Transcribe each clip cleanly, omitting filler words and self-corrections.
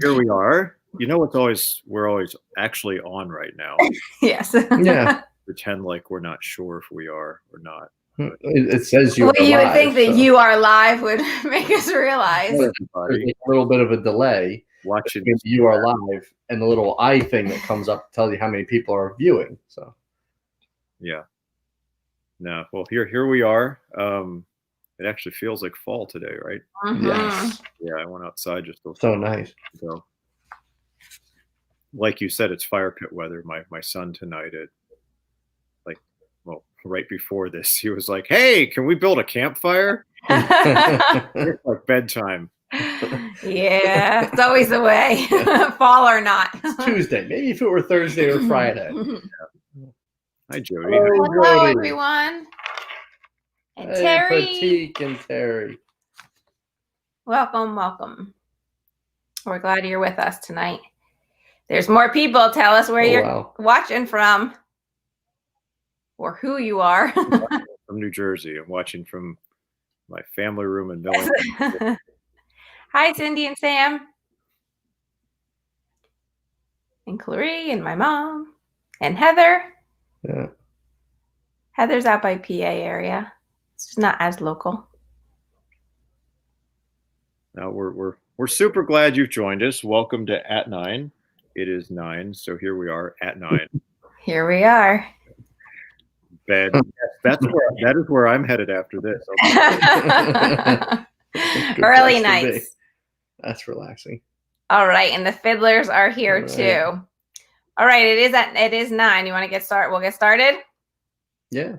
Here we are. You know, we're always actually on right now. Yes. Yeah. Pretend like we're not sure if we are or not. It says you. Well, you would think that you are live would make us realize. There's a little bit of a delay. Watching you are live, and the little eye thing that comes up tells you how many people are viewing. So, yeah. No, well, here we are. It actually feels like fall today, right? Mm-hmm. Yes. Yeah, I went outside just so nice. So, like you said, it's fire pit weather. My son tonight right before this, he was like, "Hey, can we build a campfire?" It's like bedtime. Yeah, it's always the way, fall or not. It's Tuesday. Maybe if it were Thursday or Friday. Yeah. Hi, Jody. Hello, everyone. And hey, Terry. Patique and Terry. Welcome. We're glad you're with us tonight. There's more people. Tell us where you're watching from or who you are. From New Jersey. I'm watching from my family room in Millington. Hi, Cindy and Sam. And Clarie and my mom. And Heather. Yeah. Heather's out by PA area. It's just not as local. Now we're super glad you've joined us. Welcome to At 9. It is 9, so here we are at 9. Here we are. Bed. Yes, that is where I'm headed after this. Early nights. That's relaxing. All right, and the fiddlers are here too. All right, it is 9. You want to get started? We'll get started. Yeah.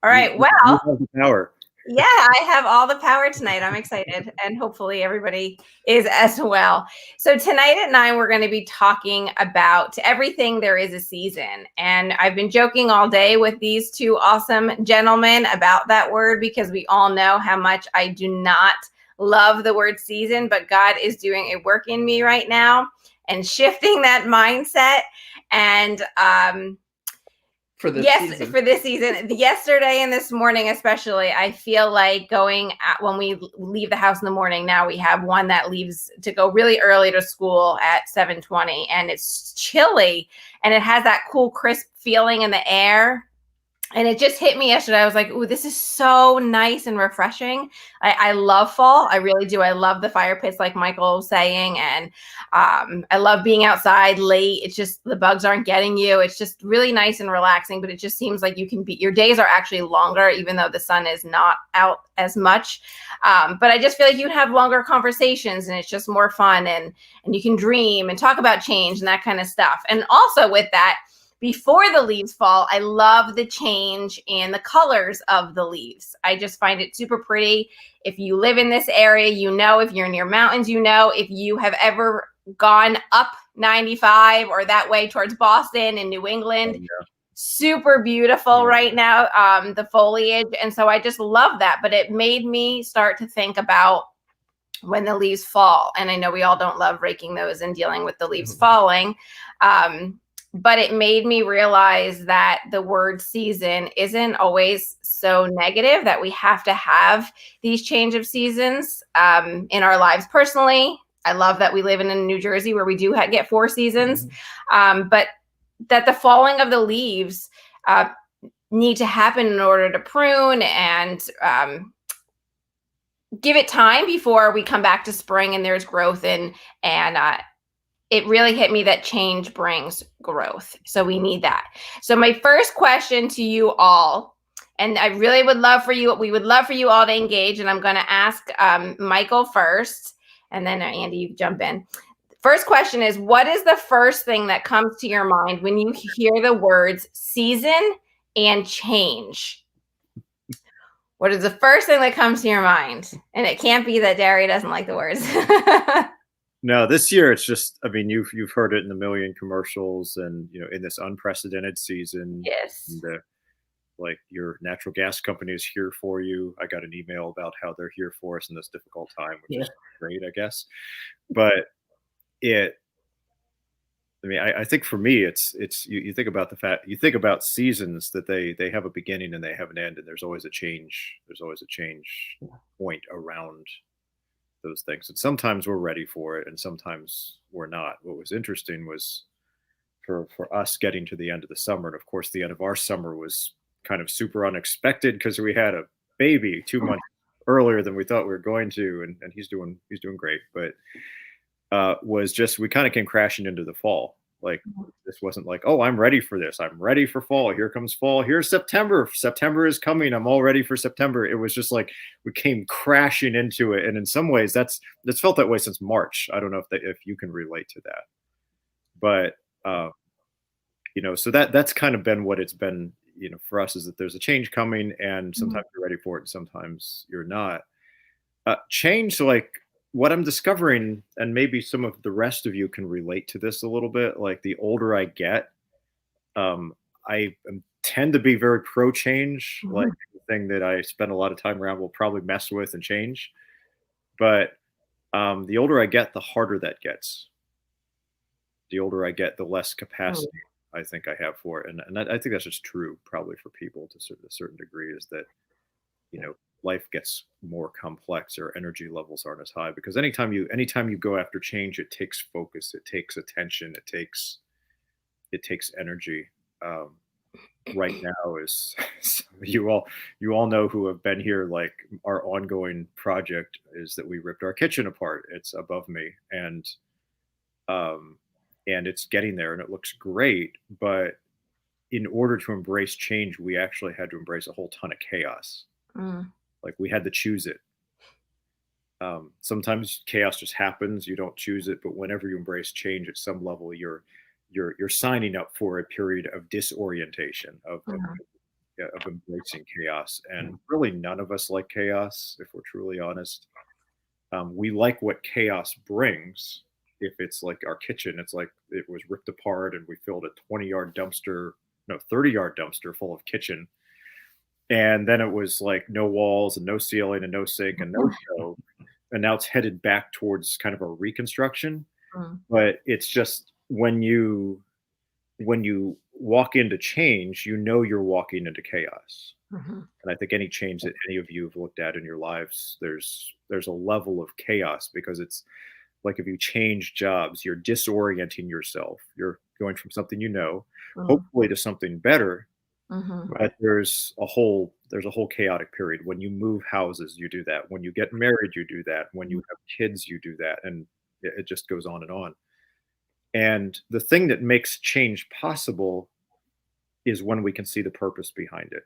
All right. Well, you have the power. Yeah, I have all the power tonight. I'm excited, and hopefully everybody is as well. So tonight at 9, we're going to be talking about everything there is a season. And I've been joking all day with these two awesome gentlemen about that word because we all know how much I do not love the word season, but God is doing a work in me right now and shifting that mindset. And for this season, yesterday and this morning especially, I feel like when we leave the house in the morning. Now we have one that leaves to go really early to school at 7:20, and it's chilly, and it has that cool, crisp feeling in the air. And it just hit me yesterday. I was like, ooh, this is so nice and refreshing. I love fall. I really do. I love the fire pits, like Michael was saying. And I love being outside late. It's just the bugs aren't getting you. It's just really nice and relaxing. But it just seems like your days are actually longer, even though the sun is not out as much. But I just feel like you have longer conversations, and it's just more fun. And you can dream and talk about change and that kind of stuff. And also with that, before the leaves fall, I love the change in the colors of the leaves. I just find it super pretty. If you live in this area, you know. If you're near mountains, you know. If you have ever gone up 95 or that way towards Boston and New England, super beautiful right now, the foliage. And so I just love that. But it made me start to think about when the leaves fall. And I know we all don't love raking those and dealing with the leaves falling. But it made me realize that the word season isn't always so negative, that we have to have these change of seasons in our lives. Personally, I love that we live in New Jersey where we do get 4 seasons, but that the falling of the leaves need to happen in order to prune and give it time before we come back to spring and there's growth and it really hit me that change brings growth. So we need that. So my first question to you all, and I really would love for you all to engage, and I'm going to ask Michael first, and then Andy, you jump in. First question is, what is the first thing that comes to your mind when you hear the words season and change? What is the first thing that comes to your mind? And it can't be that Derry doesn't like the words. No, this year it's just, I mean, you've heard it in a million commercials, and in this unprecedented season. Yes. And, like your natural gas company is here for you. I got an email about how they're here for us in this difficult time, which is great, I guess. But I think for me, it's you think about the fact, you think about seasons that they have a beginning and they have an end, and there's always a change. There's always a change point around those things. And sometimes we're ready for it and sometimes we're not. What was interesting was for us getting to the end of the summer, and of course the end of our summer was kind of super unexpected because we had a baby 2 months earlier than we thought we were going to, and he's doing great. But was just we kind of came crashing into the fall. Like this wasn't like, oh, I'm ready for this. I'm ready for fall. Here comes fall. Here's September. September is coming. I'm all ready for September. It was just like we came crashing into it, and in some ways, that's felt that way since March. I don't know if you can relate to that, but so that's kind of been what it's been. For us is that there's a change coming, and sometimes you're ready for it, and sometimes you're not. Change, like what I'm discovering, and maybe some of the rest of you can relate to this a little bit. Like the older I get, I tend to be very pro change. Like the thing that I spend a lot of time around will probably mess with and change. But the older I get, the harder that gets. The older I get, the less capacity I think I have for it. And I think that's just true probably for people to a certain degree, is that, life gets more complex, or energy levels aren't as high, because anytime you go after change, it takes focus, it takes attention, it takes energy. Right now is you all know who have been here, like our ongoing project is that we ripped our kitchen apart. It's above me, and it's getting there and it looks great. But in order to embrace change, we actually had to embrace a whole ton of chaos. Like we had to choose it. Sometimes chaos just happens. You don't choose it, but whenever you embrace change at some level, you're signing up for a period of disorientation, of embracing chaos. And really, none of us like chaos, if we're truly honest. We like what chaos brings. If it's like our kitchen, it's like it was ripped apart and we filled a 30-yard dumpster full of kitchen. And then it was like no walls and no ceiling and no sink and no stove. And now it's headed back towards kind of a reconstruction. But it's just when you walk into change, you're walking into chaos. And I think any change that any of you have looked at in your lives, there's a level of chaos, because it's like if you change jobs, you're disorienting yourself. You're going from something hopefully to something better. But there's a whole chaotic period. When you move houses, you do that. When you get married, you do that. When you have kids, you do that. And it just goes on and on. And the thing that makes change possible is when we can see the purpose behind it.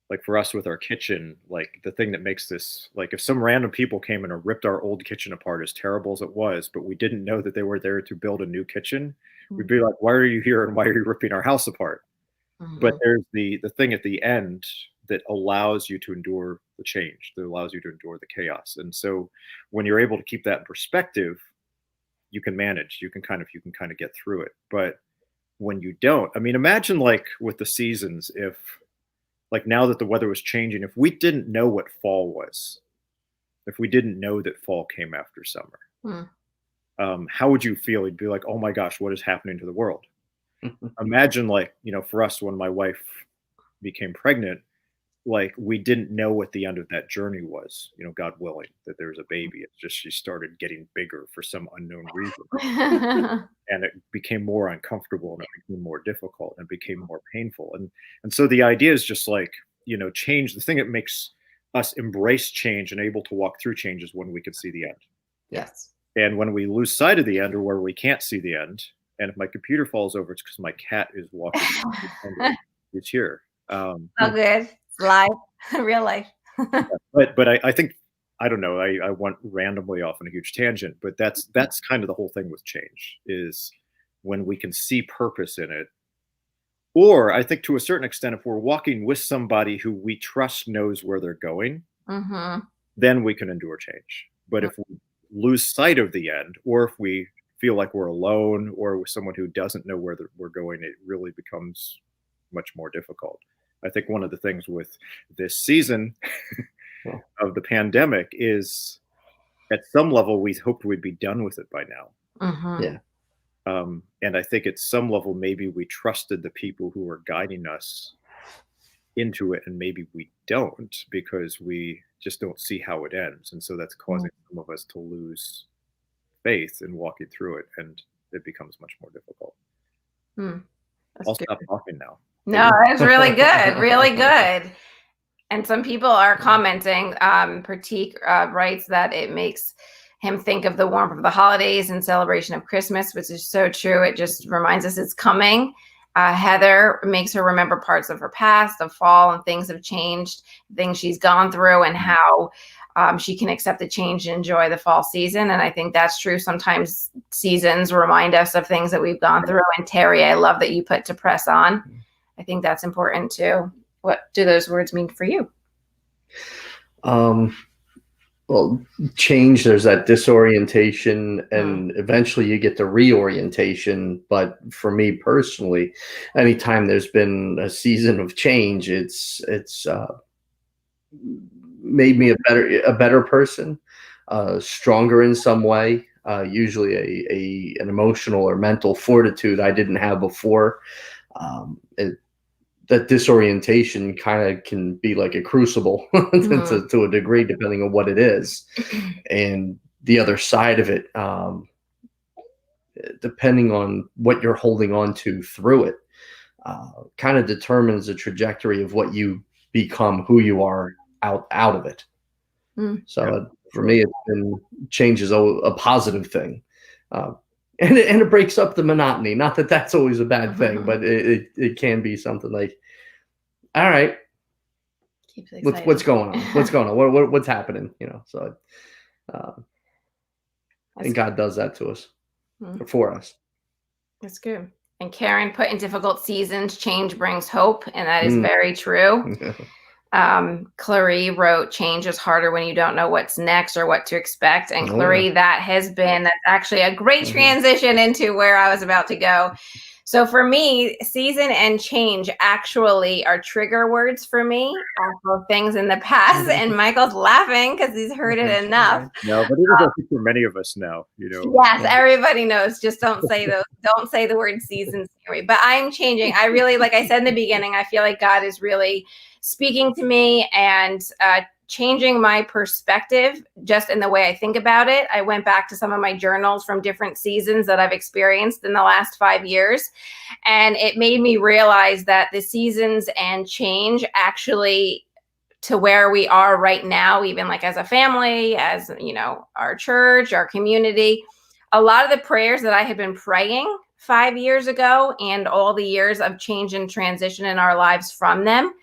Like for us with our kitchen, like the thing that makes this, like if some random people came in and ripped our old kitchen apart, as terrible as it was, but we didn't know that they were there to build a new kitchen, we'd be like, why are you here and why are you ripping our house apart? But there's the thing at the end that allows you to endure the change, that allows you to endure the chaos. And so when you're able to keep that in perspective, you can manage, you can kind of get through it. But when you don't, I mean, imagine like with the seasons, if like now that the weather was changing, if we didn't know what fall was, if we didn't know that fall came after summer, how would you feel? You'd be like, oh my gosh, what is happening to the world? Imagine like, for us, when my wife became pregnant, like we didn't know what the end of that journey was, God willing, that there was a baby. It's just she started getting bigger for some unknown reason. And it became more uncomfortable, and it became more difficult, and it became more painful. And so the idea is just like, change. The thing that makes us embrace change and able to walk through change is when we can see the end. Yes. And when we lose sight of the end, or where we can't see the end, and if my computer falls over, it's because my cat is walking. It's here. Oh, good. Live, real life. But I think, I don't know, I went randomly off on a huge tangent, but that's kind of the whole thing with change, is when we can see purpose in it. Or I think to a certain extent, if we're walking with somebody who we trust knows where they're going, then we can endure change. But if we lose sight of the end, or if we feel like we're alone, or with someone who doesn't know where we're going, it really becomes much more difficult. I think one of the things with this season of the pandemic is, at some level, we hoped we'd be done with it by now. Yeah. And I think at some level, maybe we trusted the people who were guiding us into it, and maybe we don't because we just don't see how it ends. And so that's causing some of us to lose faith in walking through it, and it becomes much more difficult. I'll Good. stop talking now. No, it's really good, really good. And some people are commenting. Pratik writes that it makes him think of the warmth of the holidays and celebration of Christmas, which is so true. It just reminds us it's coming. Heather makes her remember parts of her past, the fall, and things have changed, things she's gone through, and how she can accept the change and enjoy the fall season. And I think that's true. Sometimes seasons remind us of things that we've gone through. And Terry, I love that you put to press on. I think that's important too. What do those words mean for you? Well, change, there's that disorientation, and eventually you get the reorientation. But for me personally, anytime there's been a season of change, it's made me a better person, stronger in some way, usually an emotional or mental fortitude I didn't have before. That disorientation kind of can be like a crucible to a degree, depending on what it is. And the other side of it, depending on what you're holding on to through it, kind of determines the trajectory of what you become, who you are out of it. So for me, it's been change is a positive thing. And it breaks up the monotony. Not that that's always a bad thing, but it can be something like, all right, what's going on? What's going on? What's happening? So I think God does that to us, for us. That's good. And Karen put, in difficult seasons, change brings hope, and that is very true. Clary wrote, change is harder when you don't know what's next or what to expect. And Clary, that's actually a great transition into where I was about to go. So for me, season and change actually are trigger words for me for things in the past. And Michael's laughing because he's heard it enough. No, but it is for many of us now, Yes, everybody knows. Just don't say those. Don't say the word seasons. But I'm changing. I really, like I said in the beginning, I feel like God is really speaking to me and changing my perspective just in the way I think about it. I went back to some of my journals from different seasons that I've experienced in the last 5 years. And it made me realize that the seasons and change actually to where we are right now, even like as a family, as our church, our community, a lot of the prayers that I had been praying 5 years ago and all the years of change and transition in our lives from them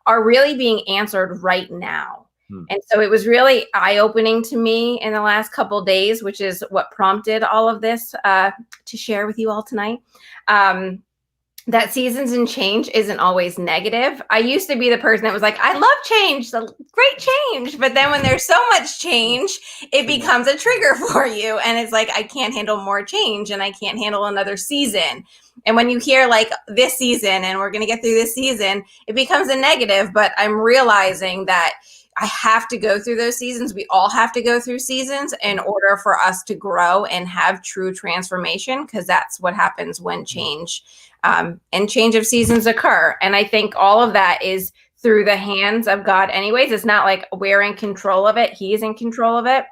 are really being answered right now. And so it was really eye-opening to me in the last couple of days, which is what prompted all of this to share with you all tonight. That seasons and change isn't always negative. I used to be the person that was like, I love change, great change. But then when there's so much change, it becomes a trigger for you. And it's like, I can't handle more change and I can't handle another season. And when you hear like this season and we're going to get through this season, it becomes a negative. But I'm realizing that I have to go through those seasons. We all have to go through seasons in order for us to grow and have true transformation, because that's what happens when change and change of seasons occur. And I think all of that is through the hands of God anyways. It's not like we're in control of it. He is in control of it.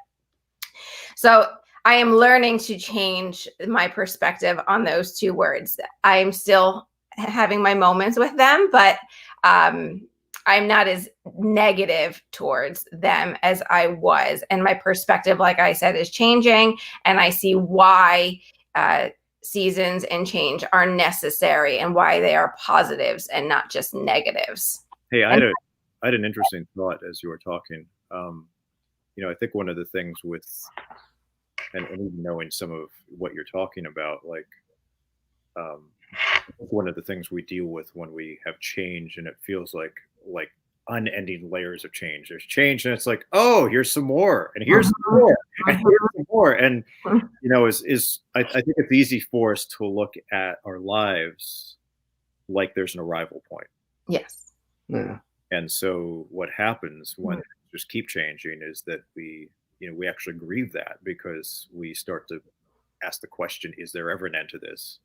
So I am learning to change my perspective on those two words. I am still having my moments with them, but I'm not as negative towards them as I was. And my perspective, like I said, is changing. And I see why seasons and change are necessary and why they are positives and not just negatives. Hey, I had an interesting thought as you were talking. I think one of the things with, and even knowing some of what you're talking about, like, one of the things we deal with when we have change, and it feels like unending layers of change. There's change, and it's like, oh, here's some more, and here's some more, and here's some more, and I think it's easy for us to look at our lives like there's an arrival point. Yes. Yeah. And so what happens when things just keep changing is that we actually grieve that, because we start to ask the question, is there ever an end to this?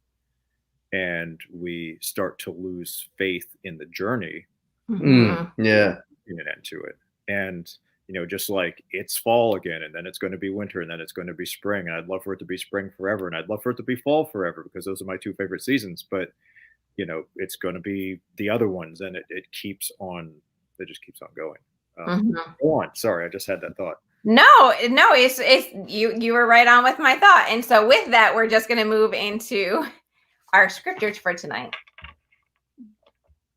And we start to lose faith in the journey Yeah. An end to it. And, just like it's fall again, and then it's going to be winter, and then it's going to be spring. And I'd love for it to be spring forever. And I'd love for it to be fall forever, because those are my two favorite seasons. But, it's going to be the other ones, and it keeps on, it just keeps on going. Go on. Sorry, I just had that thought. No, it's you were right on with my thought. And so with that, we're just going to move into our scriptures for tonight.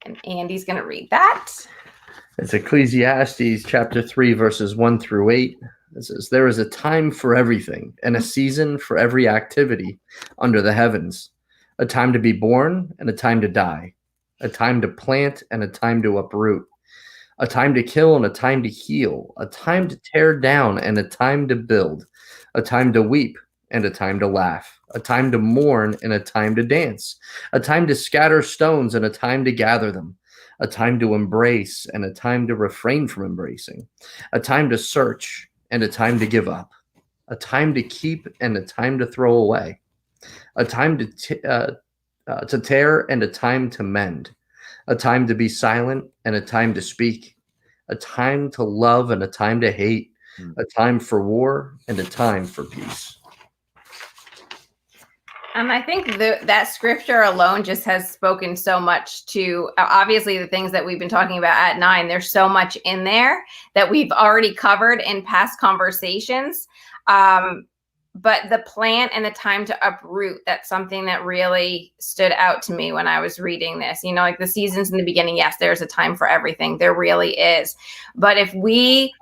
And Andy's going to read that. It's Ecclesiastes chapter 3, verses 1 through 8. It says, "There is a time for everything, and a season for every activity under the heavens, a time to be born and a time to die, a time to plant and a time to uproot, a time to kill and a time to heal, a time to tear down and a time to build, a time to weep and a time to laugh, a time to mourn and a time to dance, a time to scatter stones and a time to gather them, a time to embrace and a time to refrain from embracing, a time to search and a time to give up, a time to keep and a time to throw away, a time to tear and a time to mend, a time to be silent and a time to speak, a time to love and a time to hate, a time for war and a time for peace." And I think that scripture alone just has spoken so much to, obviously, the things that we've been talking about at 9. There's so much in there that we've already covered in past conversations. But the plant and the time to uproot, that's something that really stood out to me when I was reading this. Like the seasons in the beginning, yes, there's a time for everything. There really is. But if we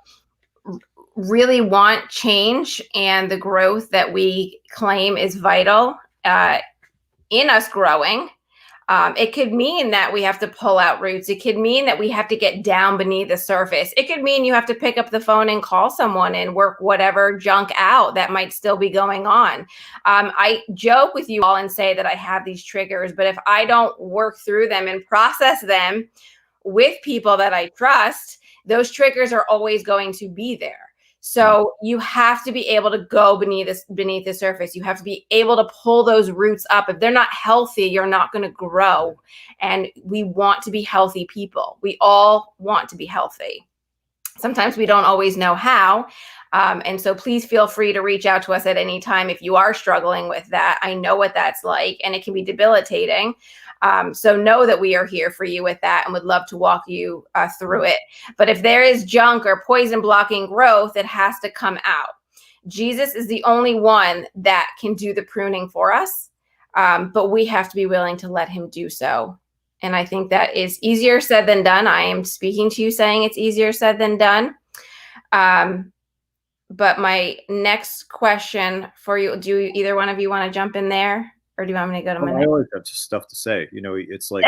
really want change and the growth that we claim is vital in us growing, it could mean that we have to pull out roots. It could mean that we have to get down beneath the surface. It could mean you have to pick up the phone and call someone and work whatever junk out that might still be going on. I joke with you all and say that I have these triggers, but if I don't work through them and process them with people that I trust, those triggers are always going to be there. So you have to be able to go beneath the surface. You have to be able to pull those roots up. If they're not healthy, you're not going to grow. And we want to be healthy people. We all want to be healthy. Sometimes we don't always know how. And so please feel free to reach out to us at any time if you are struggling with that. I know what that's like, and it can be debilitating. So know that we are here for you with that and would love to walk you through it. But if there is junk or poison blocking growth, it has to come out. Jesus is the only one that can do the pruning for us, but we have to be willing to let him do so. And I think that is easier said than done. I am speaking to you saying it's easier said than done. But my next question for you, do either one of you want to jump in there? Or do you want me to go to my I always have just stuff to say. It's like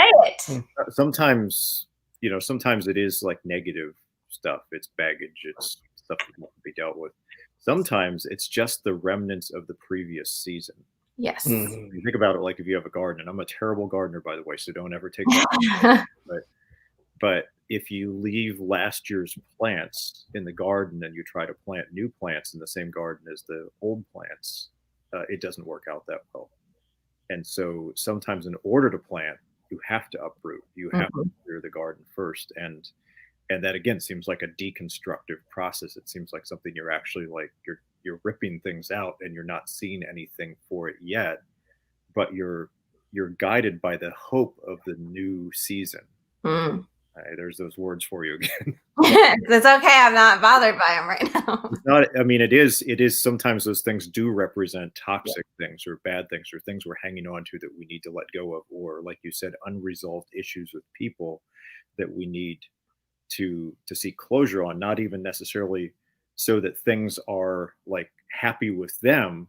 sometimes it is like negative stuff. It's baggage. It's stuff that won't be dealt with. Sometimes it's just the remnants of the previous season. Yes. You think about it like if you have a garden, and I'm a terrible gardener, by the way, so don't ever take that. But if you leave last year's plants in the garden and you try to plant new plants in the same garden as the old plants, it doesn't work out that well. And so sometimes in order to plant, you have to uproot. You have to clear the garden first. And that again seems like a deconstructive process. It seems like something you're actually like you're ripping things out and you're not seeing anything for it yet, but you're guided by the hope of the new season. There's those words for you again. It's okay. I'm not bothered by them right now. It's not. I mean, it is sometimes those things do represent toxic things or bad things or things we're hanging on to that we need to let go of, or like you said, unresolved issues with people that we need to seek closure on, not even necessarily so that things are like happy with them,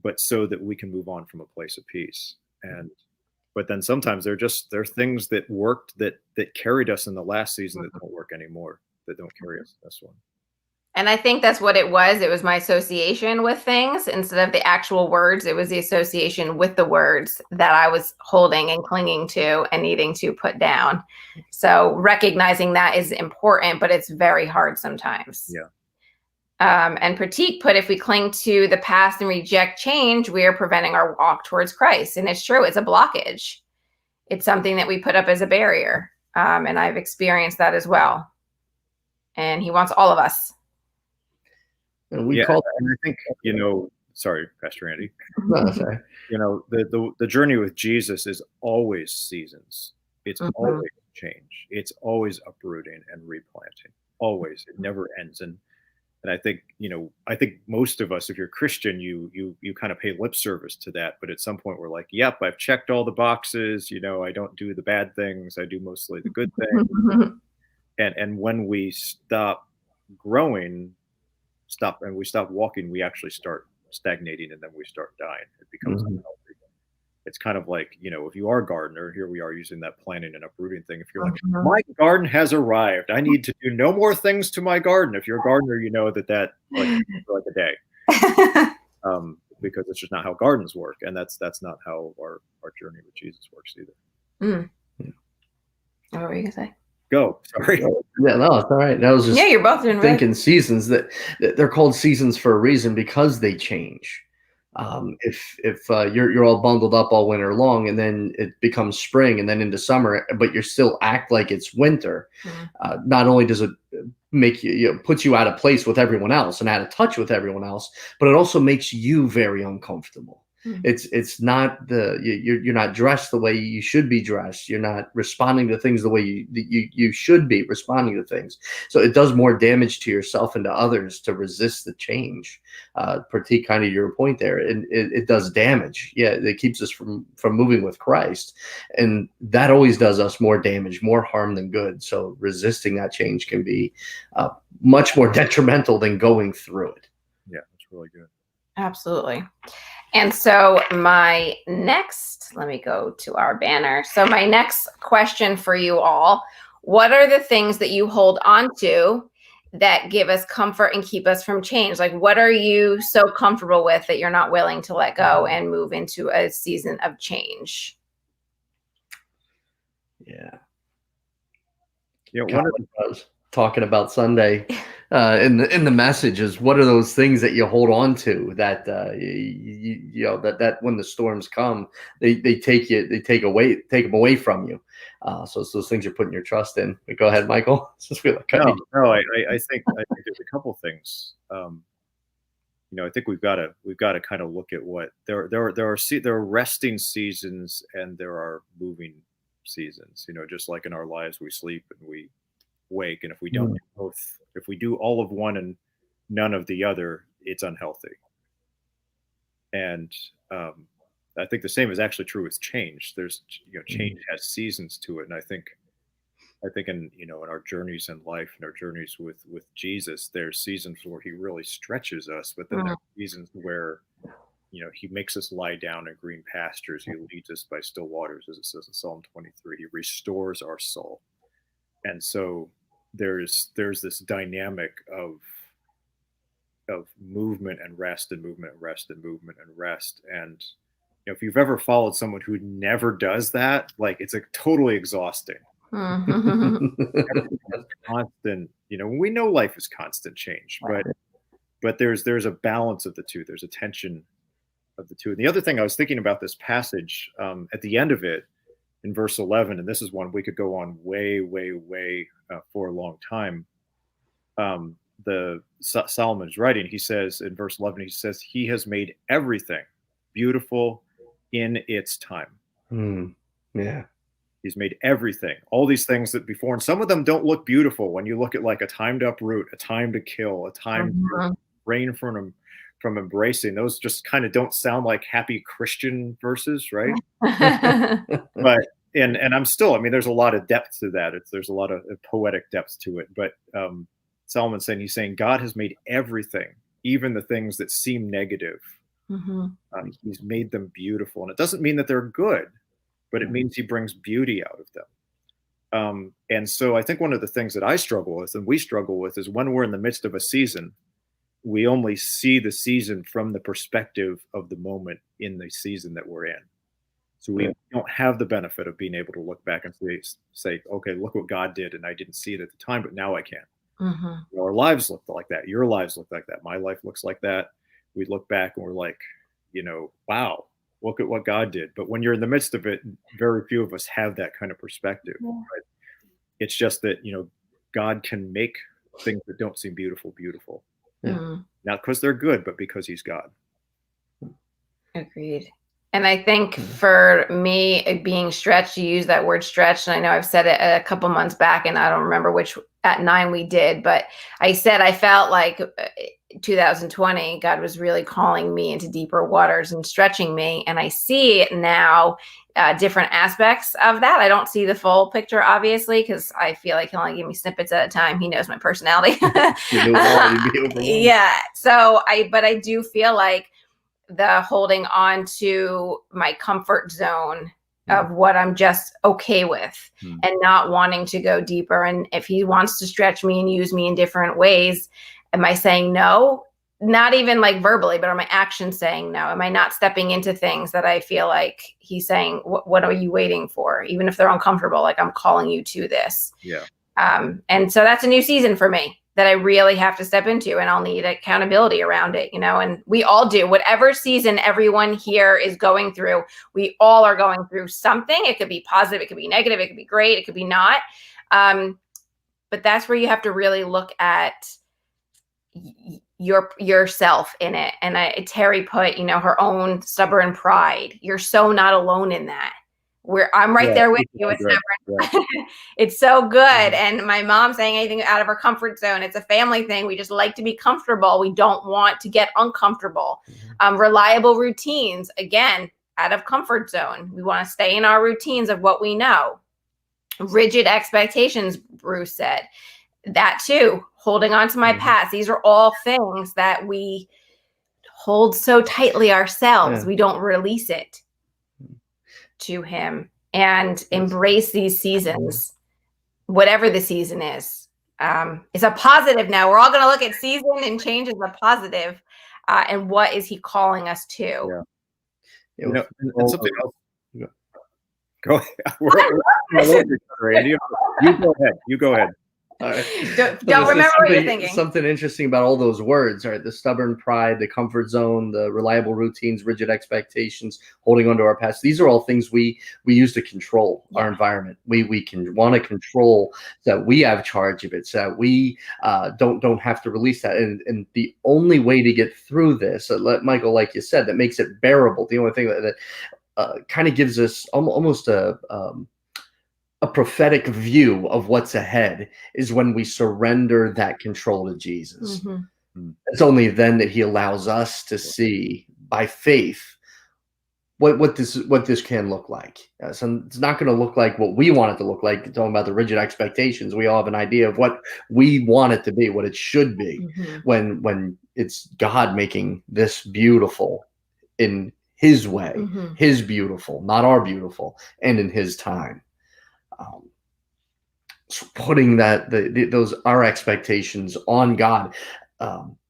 but so that we can move on from a place of peace. But then sometimes there are things that worked that carried us in the last season that don't work anymore, that don't carry us in this one. And I think that's what it was. It was my association with things instead of the actual words. It was the association with the words that I was holding and clinging to and needing to put down. So recognizing that is important, but it's very hard sometimes. Yeah. And Pratik put, if we cling to the past and reject change, we are preventing our walk towards Christ. And it's true. It's a blockage. It's something that we put up as a barrier. And I've experienced that as well. And he wants all of us. And we call that, and I think, sorry, Pastor Andy. No, sorry. The journey with Jesus is always seasons. It's always change. It's always uprooting and replanting. Always. It never ends. And I think, I think most of us, if you're Christian, you kind of pay lip service to that. But at some point we're like, yep, I've checked all the boxes. I don't do the bad things. I do mostly the good things. And when we stop growing, we stop walking, we actually start stagnating, and then we start dying. It becomes unhealthy. It's kind of like, if you are a gardener, here we are using that planting and uprooting thing. If you're like, my garden has arrived, I need to do no more things to my garden. If you're a gardener, you know that like a day, because it's just not how gardens work, and that's not how our journey with Jesus works either. What were you gonna say? Go. Sorry. Yeah, no, it's all right. That was just you're both doing thinking seasons, that they're called seasons for a reason, because they change. If you're all bundled up all winter long, and then it becomes spring, and then into summer, but you still act like it's winter, not only does it make you, puts you out of place with everyone else and out of touch with everyone else, but it also makes you very uncomfortable. It's not you're not dressed the way you should be dressed. You're not responding to things the way you should be responding to things. So it does more damage to yourself and to others to resist the change. Pratik, kind of your point there, and it does damage. Yeah, it keeps us from moving with Christ, and that always does us more damage, more harm than good. So resisting that change can be much more detrimental than going through it. Yeah, that's really good. Absolutely. And so let me go to our banner. So my next question for you all, what are the things that you hold on to that give us comfort and keep us from change? Like, what are you so comfortable with that you're not willing to let go and move into a season of change? Yeah. One of the talking about Sunday in the message is, what are those things that you hold on to that that when the storms come, they take them away from you. So it's those things you're putting your trust in. But go ahead, Michael. I think there's a couple things. I think we've got to kind of look at what there are resting seasons and there are moving seasons. Just like in our lives, we sleep and we wake, and if we don't do both, if we do all of one and none of the other, it's unhealthy. And I think the same is actually true with change. There's change has seasons to it, and I think in in our journeys in life and our journeys with Jesus, there's seasons where he really stretches us, but then there's seasons where he makes us lie down in green pastures. He leads us by still waters, as it says in Psalm 23. He restores our soul. And so there's this dynamic of movement and rest and movement and rest and movement and rest. And if you've ever followed someone who never does that, like, it's totally exhausting. Constant, we know life is constant change, but there's a balance of the two. There's a tension of the two. And the other thing I was thinking about this passage at the end of it, in verse 11, and this is one we could go on way for a long time. Solomon's writing, he says in verse 11, he says, he has made everything beautiful in its time. Yeah. He's made everything, all these things that before, and some of them don't look beautiful when you look at like a time to uproot, a time to kill, a time to refrain from embracing. Those just kind of don't sound like happy Christian verses, right? But and I'm still, there's a lot of depth to that. There's a lot of poetic depth to it. But Solomon's saying, he's saying God has made everything, even the things that seem negative. He's made them beautiful, and it doesn't mean that they're good, but it means he brings beauty out of them. And so I think one of the things that I struggle with, and we struggle with, is when we're in the midst of a season, we only see the season from the perspective of the moment in the season that we're in. So we don't have the benefit of being able to look back and say, okay, look what God did, and I didn't see it at the time, but now I can. Our lives look like that. Your lives look like that. My life looks like that. We look back and we're like, wow, look at what God did. But when you're in the midst of it, very few of us have that kind of perspective. Right? It's just that, God can make things that don't seem beautiful beautiful. Mm. Not because they're good, but because he's God. Agreed. And I think for me, being stretched, you use that word stretched, and I know I've said it a couple months back, and I don't remember which at 9 we did, but I said I felt like 2020, God was really calling me into deeper waters and stretching me, and I see it now, different aspects of that. I don't see the full picture, obviously, because I feel like he'll only give me snippets at a time. He knows my personality. Yeah. So but I do feel like the holding on to my comfort zone of what I'm just okay with and not wanting to go deeper. And if he wants to stretch me and use me in different ways, am I saying no? Not even like verbally, but are my actions saying no? Am I not stepping into things that I feel like he's saying, what are you waiting for? Even if they're uncomfortable, like I'm calling you to this. Yeah. And so that's a new season for me that I really have to step into, and I'll need accountability around it, and we all do. Whatever season everyone here is going through, we all are going through something. It could be positive, it could be negative, it could be great, it could be not. But that's where you have to really look at yourself in it. And Terry put, her own stubborn pride. You're so not alone in that. I'm right there with you. It's never, it's so good. And my mom saying anything out of her comfort zone. It's a family thing. We just like to be comfortable. We don't want to get uncomfortable. Reliable routines, again, out of comfort zone. We want to stay in our routines of what we know. Rigid expectations, Bruce said. That too, holding on to my past. These are all things that we hold so tightly ourselves. We don't release it to him and embrace these seasons, whatever the season is. It's a positive now. We're all going to look at season and change as a positive. And what is he calling us to? And something else. Go ahead. You go ahead. All right. Don't remember what you're thinking. Something interesting about all those words, right? The stubborn pride, the comfort zone, the reliable routines, rigid expectations, holding on to our past. These are all things we use to control our environment. We can want to control that we have charge of it, so that we don't have to release that. And the only way to get through this, Michael, like you said, that makes it bearable. The only thing that kind of gives us almost a prophetic view of what's ahead is when we surrender that control to Jesus. It's only then that he allows us to see by faith what this can look like. So it's not going to look like what we want it to look like. Talking about the rigid expectations, we all have an idea of what we want it to be, what it should be, when it's God making this beautiful in his way, his beautiful, not our beautiful, and in his time. So putting those our expectations on God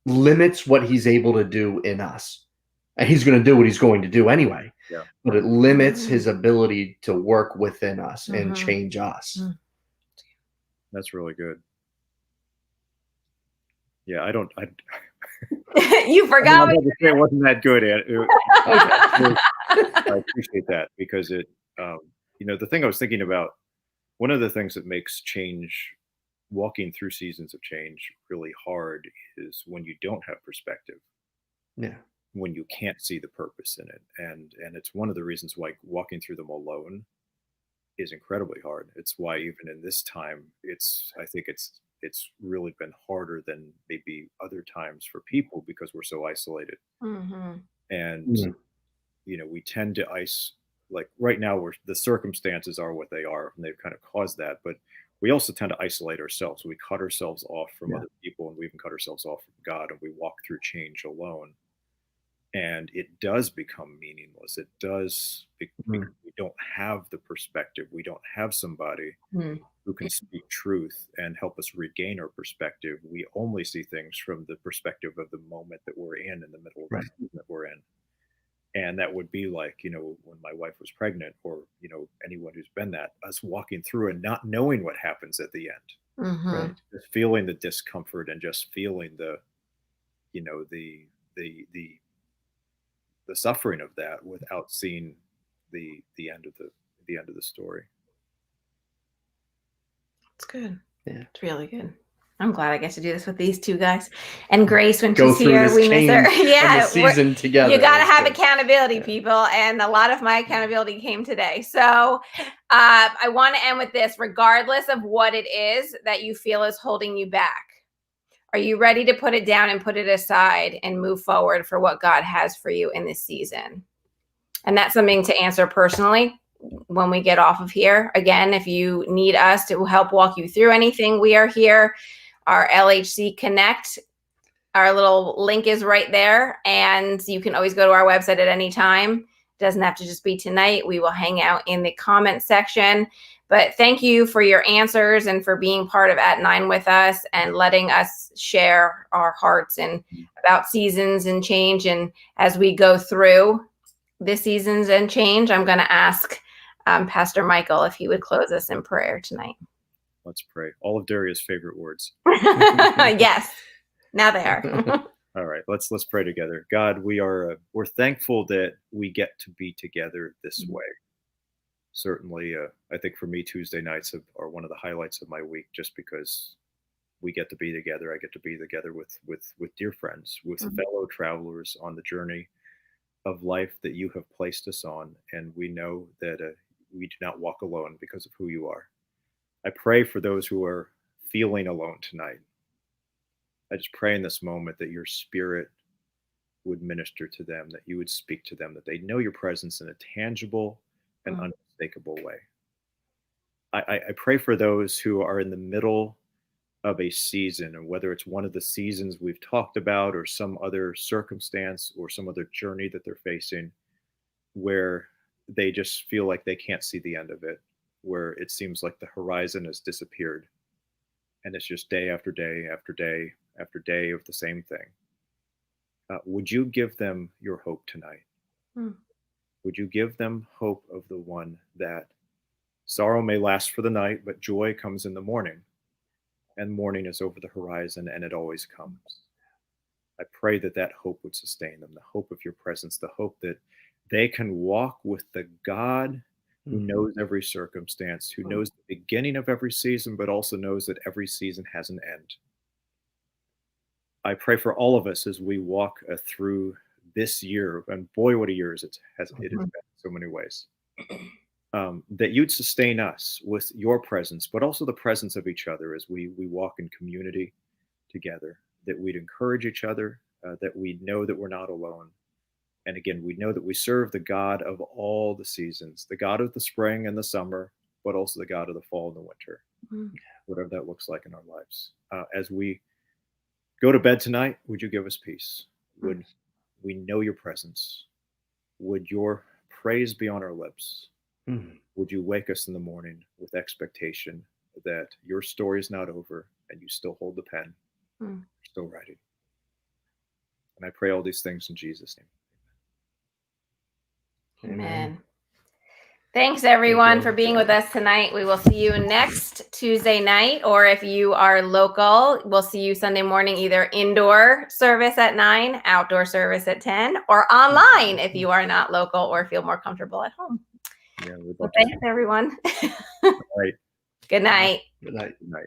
limits what he's able to do in us, and he's going to do what he's going to do anyway. But it limits his ability to work within us and change us. That's really good. Yeah, you forgot. It wasn't that good. I appreciate that, because it. The thing I was thinking about. One of the things that makes walking through seasons of change really hard is when you don't have perspective. Yeah. When you can't see the purpose in it. And it's one of the reasons why walking through them alone is incredibly hard. It's why even in this time, I think it's really been harder than maybe other times for people, because we're so isolated. And, we tend to like right now, the circumstances are what they are, and they've kind of caused that. But we also tend to isolate ourselves. We cut ourselves off from other people, and we even cut ourselves off from God, and we walk through change alone. And it does become meaningless. It does, because we don't have the perspective. We don't have somebody who can speak truth and help us regain our perspective. We only see things from the perspective of the moment that we're in the middle of the season that we're in. And that would be like, when my wife was pregnant, or, anyone who's been that, us walking through and not knowing what happens at the end. Right? Just feeling the discomfort and just feeling the suffering of that without seeing the end of the story. It's good. Yeah. It's really good. I'm glad I get to do this with these two guys. And Grace, when Go she's through here, this we miss her. change and Yeah. the season together. You got to That's have good. accountability, Yeah. people. And a lot of my accountability came today. So I want to end with this. Regardless of what it is that you feel is holding you back, are you ready to put it down and put it aside and move forward for what God has for you in this season? And that's something to answer personally when we get off of here. Again, if you need us to help walk you through anything, we are here. Our LHC Connect, our little link is right there. And you can always go to our website at any time. It doesn't have to just be tonight. We will hang out in the comment section. But thank you for your answers and for being part of At Nine with us and letting us share our hearts and about seasons and change. And as we go through the seasons and change, I'm going to ask Pastor Michael if he would close us in prayer tonight. Let's pray. All of Daria's favorite words. Yes, now they are. All right, let's pray together. God, we're thankful that we get to be together this way. Certainly, I think for me, Tuesday nights are one of the highlights of my week, just because we get to be together. I get to be together with dear friends, with fellow travelers on the journey of life that you have placed us on, and we know that we do not walk alone because of who you are. I pray for those who are feeling alone tonight. I just pray in this moment that your Spirit would minister to them, that you would speak to them, that they know your presence in a tangible and unmistakable way. I pray for those who are in the middle of a season, and whether it's one of the seasons we've talked about or some other circumstance or some other journey that they're facing, where they just feel like they can't see the end of it, where it seems like the horizon has disappeared and it's just day after day after day after day of the same thing. Would you give them your hope tonight? Would you give them hope of the one that sorrow may last for the night, but joy comes in the morning, and morning is over the horizon, and it always comes. I pray that that hope would sustain them, the hope of your presence, the hope that they can walk with the God who knows every circumstance, who knows the beginning of every season, but also knows that every season has an end. I pray for all of us as we walk through this year, and boy, what a year it has been in so many ways, that you'd sustain us with your presence, but also the presence of each other as we walk in community together, that we'd encourage each other, that we know that we're not alone. And again, we know that we serve the God of all the seasons, the God of the spring and the summer, but also the God of the fall and the winter, whatever that looks like in our lives. As we go to bed tonight, would you give us peace? Would we know your presence? Would your praise be on our lips? Would you wake us in the morning with expectation that your story is not over and you still hold the pen, you're still writing? And I pray all these things in Jesus' name. Amen. Thanks, everyone, for being with us tonight. We will see you next Tuesday night, or if you are local, we'll see you Sunday morning, either indoor service at 9, outdoor service at 10, or online if you are not local or feel more comfortable at home. Yeah, well, thanks, everyone. All right. Good night. Good night. Good night.